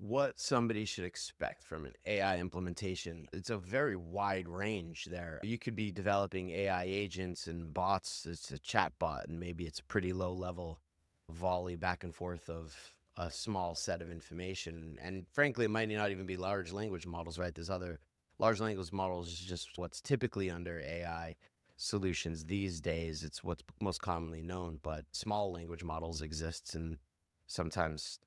what somebody should expect from an AI implementation. It's a very wide range there. You could be developing AI agents and bots. It's a chat bot, and maybe it's a pretty low level volley back and forth of a small set of information. And frankly, it might not even be large language models, right? There's other large language models, is just what's typically under AI solutions these days. It's what's most commonly known, but small language models exists, and sometimes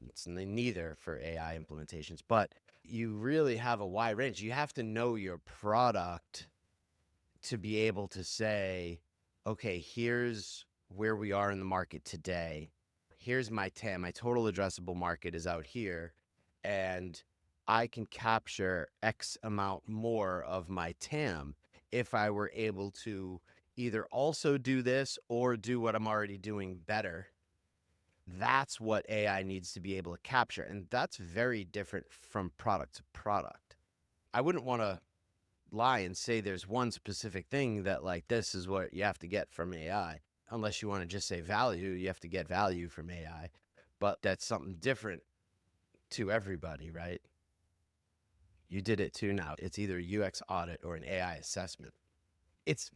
it's neither for AI implementations, but you really have a wide range. You have to know your product to be able to say, okay, here's where we are in the market today. Here's my TAM. My total addressable market is out here, and I can capture X amount more of my TAM if I were able to either also do this or do what I'm already doing better. That's what AI needs to be able to capture. And that's very different from product to product. I wouldn't want to lie and say there's one specific thing that, like, this is what you have to get from AI. Unless you want to just say value, you have to get value from AI. But that's something different to everybody, right? You did it too now. It's either a UX audit or an AI assessment. It's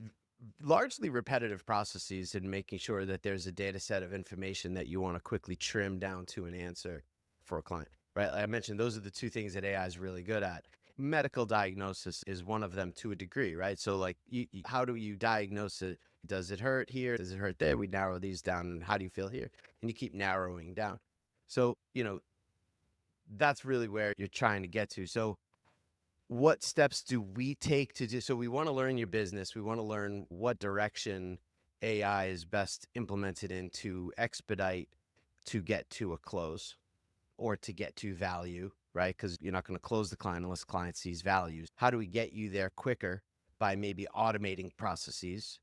largely repetitive processes in making sure that there's a data set of information that you want to quickly trim down to an answer for a client, right? Like I mentioned, those are the two things that AI is really good at. Medical diagnosis is one of them to a degree, right? So like, how do you diagnose it? Does it hurt here? Does it hurt there? We narrow these down. And how do you feel here? And you keep narrowing down. So, that's really where you're trying to get to. So what steps do we take to do? So we want to learn your business. We want to learn what direction AI is best implemented in to expedite to get to a close or to get to value, right? Because you're not going to close the client unless the client sees values. How do we get you there quicker by maybe automating processes,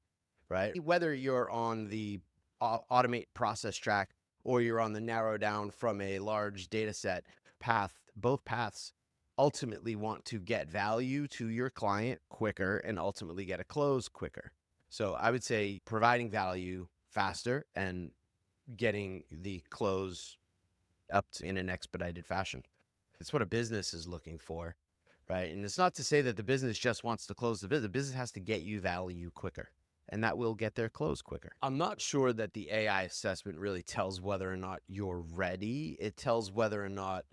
right? Whether you're on the automate process track or you're on the narrow down from a large data set path, both paths ultimately want to get value to your client quicker and ultimately get a close quicker. So I would say providing value faster and getting the close up in an expedited fashion. It's what a business is looking for, right? And it's not to say that the business just wants to close the business. The business has to get you value quicker, and that will get their close quicker. I'm not sure that the AI assessment really tells whether or not you're ready. It tells whether or not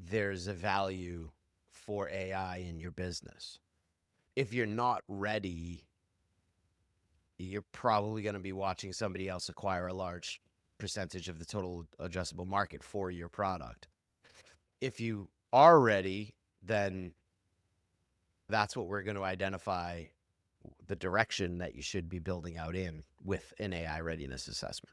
there's a value for AI in your business. If you're not ready, you're probably going to be watching somebody else acquire a large percentage of the total addressable market for your product. If you are ready, then that's what we're going to identify the direction that you should be building out in with an AI readiness assessment.